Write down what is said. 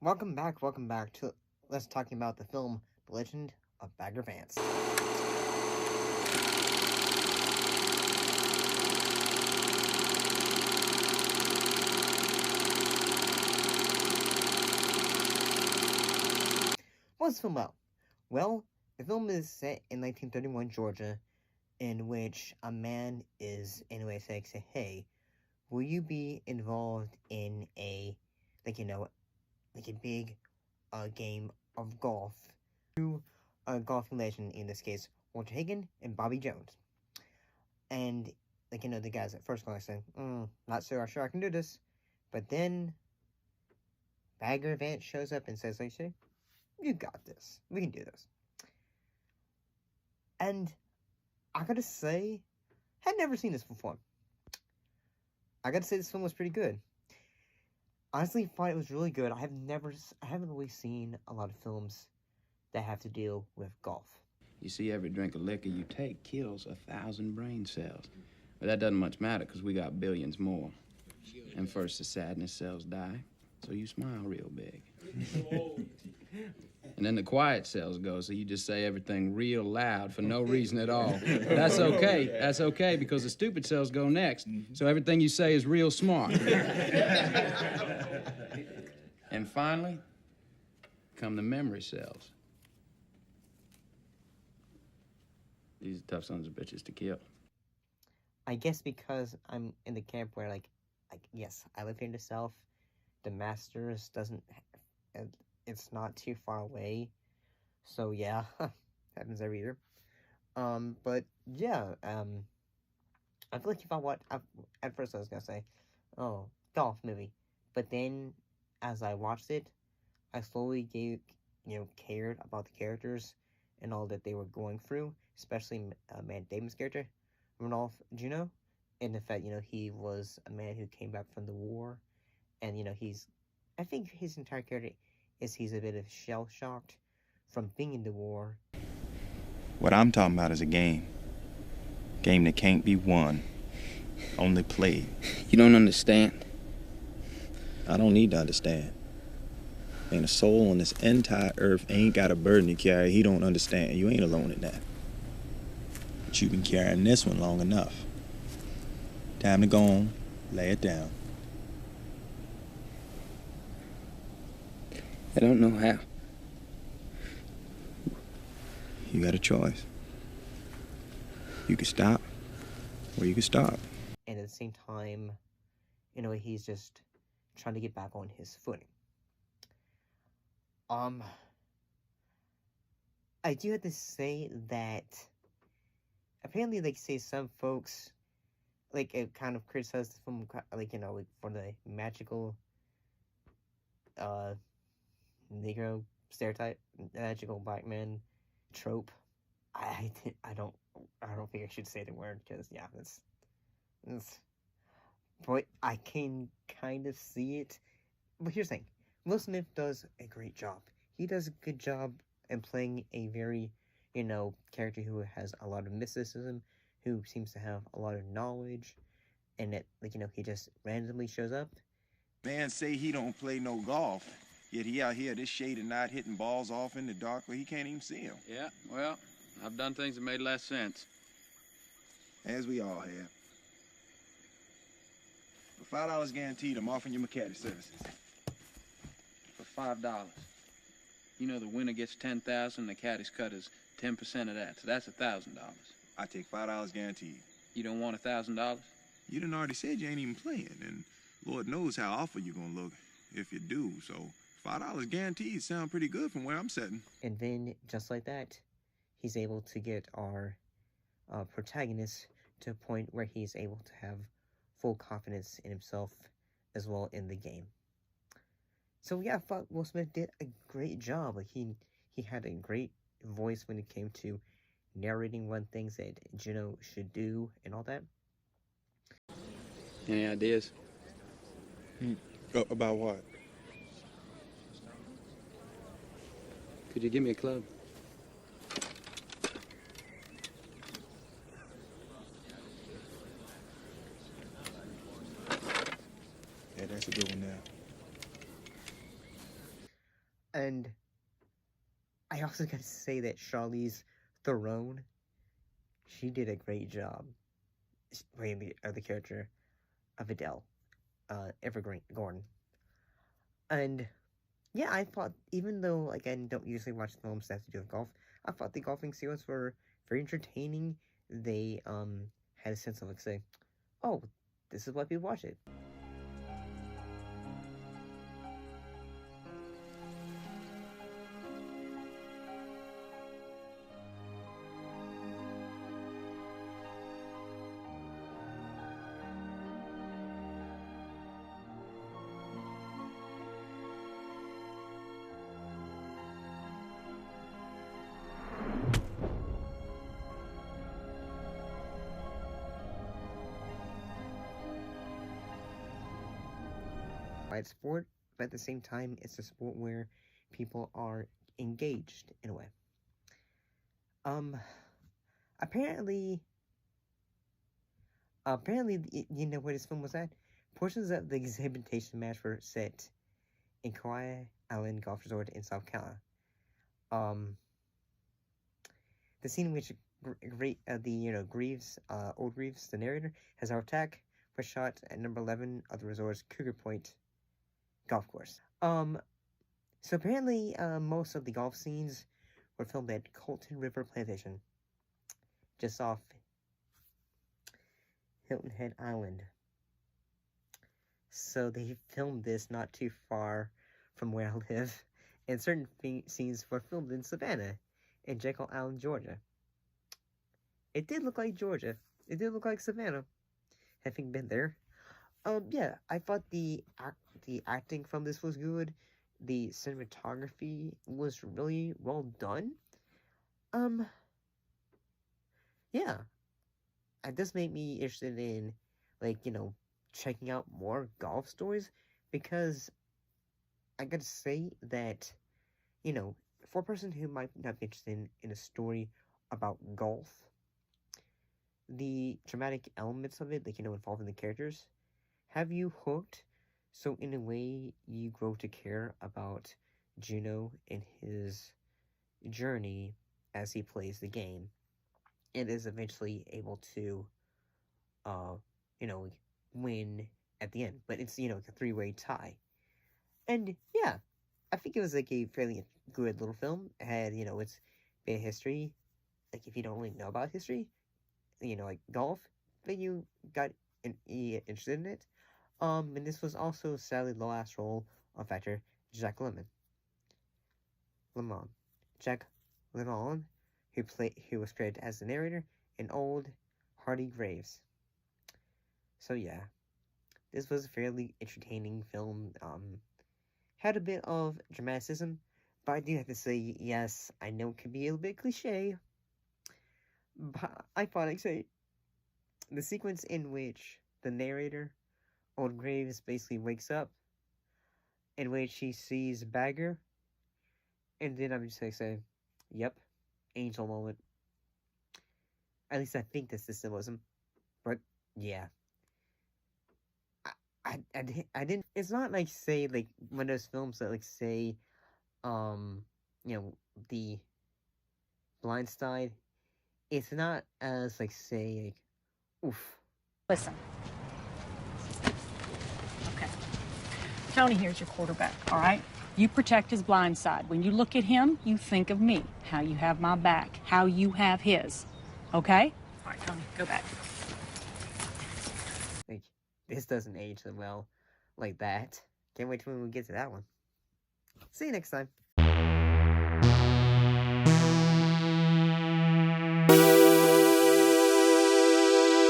Welcome back to let's talking about the film The Legend of Bagger Vance. What's the film about? Well, the film is set in 1931 Georgia, in which a man is anyway saying, hey, will you be involved in a like a big game of golf? Two golfing legend, in this case, Walter Hagen and Bobby Jones. And the guys at first going saying, not so sure I can do this. But then Bagger Vance shows up and says, you got this. We can do this. And I gotta say, I had never seen this before. I gotta say this film was pretty good. Honestly, thought it was really good. I haven't really seen a lot of films that have to deal with golf. You see, every drink of liquor you take kills 1,000 brain cells. But that doesn't much matter, because we got billions more. And first the sadness cells die, so you smile real big. And then the quiet cells go, so you just say everything real loud for no reason at all. That's okay. That's okay, because the stupid cells go next, so everything you say is real smart. And finally, come the memory cells. These are tough sons of bitches to kill. I guess because I'm in the camp where, yes, I live here in the South. The Masters it's not too far away. So, yeah, happens every year. But, yeah, I feel like at first I was gonna say, oh, golf movie. But then, as I watched it, I slowly cared about the characters and all that they were going through, especially Matt Damon's character, Rudolph Juno, and the fact, he was a man who came back from the war, and, I think his entire character he's a bit of shell-shocked from being in the war. What I'm talking about is a game. Game that can't be won, only played. You don't understand. I don't need to understand. And a soul on this entire earth ain't got a burden to carry he don't understand. You ain't alone in that. But you've been carrying this one long enough. Time to go on, lay it down. I don't know how. You got a choice. You can stop, or you can stop. And at the same time, he's just trying to get back on his footing. I do have to say that apparently, say some folks, it kind of criticize the film, for the magical, Negro stereotype, magical black man trope. I don't think I should say the word, because yeah, it's but I can kind of see it. But here's the thing, Will Smith does a great job. He does a good job in playing a very, character who has a lot of mysticism, who seems to have a lot of knowledge, and that, he just randomly shows up. Man say he don't play no golf, yet he out here this shade of night hitting balls off in the dark where he can't even see them. Yeah, well, I've done things that made less sense. As we all have. For $5 guaranteed, I'm offering you my caddy services. For $5. You know the winner gets $10,000, the caddy's cut is 10% of that, so that's $1,000. I take $5 guaranteed. You don't want $1,000? You done already said you ain't even playing, and Lord knows how awful you're gonna look if you do, so $5 guaranteed sound pretty good from where I'm sitting. And then, just like that, he's able to get our protagonist to a point where he's able to have full confidence in himself as well in the game. So yeah, I thought Will Smith did a great job. He had a great voice when it came to narrating what things that Juno should do and all that. Any ideas? About what? Could you give me a club? That's a good one there. And I also got to say that Charlize Theron, she did a great job playing the character of Adele, Evergreen Gordon. And yeah, I thought, even though like I don't usually watch films that have to do with golf, I thought the golfing sequences were very entertaining. They had a sense of like saying, "Oh, this is why people watch it." It's sport, but at the same time, it's a sport where people are engaged in a way. Apparently, you know where this film was at? Portions of the exhibition match were set in Kauai Island Golf Resort in South Carolina. The scene in which Greaves, old Greaves, the narrator, has a heart attack was shot at number 11 of the resort's Cougar Point golf course. So apparently, most of the golf scenes were filmed at Colton River Plantation, just off Hilton Head Island. So they filmed this not too far from where I live, and certain scenes were filmed in Savannah, in Jekyll Island, Georgia. It did look like Georgia. It did look like Savannah, having been there. Yeah, I thought the acting from this was good. The cinematography was really well done. Yeah. This made me interested in, like, checking out more golf stories, because I gotta say that, for a person who might not be interested in a story about golf, the dramatic elements of it, like, involving the characters, have you hooked, so in a way you grow to care about Juno and his journey as he plays the game, and is eventually able to, win at the end. But it's, a three-way tie. And, yeah, I think it was, like, a fairly good little film. It had, its bit of history. Like, if you don't really know about history, like golf, then you got interested in it. And this was also sadly the last role of actor Jack Lemmon. Jack Lemmon, who was credited as the narrator in Old Hardy Graves. So yeah, this was a fairly entertaining film. Had a bit of dramaticism, but I do have to say, yes, I know it can be a little bit cliche, but I thought I'd say the sequence in which the narrator, Old Graves, basically wakes up, in which he sees Bagger, and then I'm just gonna say, yep, angel moment. At least I think that's the symbolism. But yeah, I didn't. It's not like, say, like one of those films that, like, say, The Blind Side. It's not as, like, say, like, oof. Listen. Okay. Tony here's your quarterback, all right? You protect his blind side. When you look at him, you think of me, how you have my back, how you have his, okay? All right, Tony, go back. Like, this doesn't age so well like that. Can't wait till we get to that one. See you next time.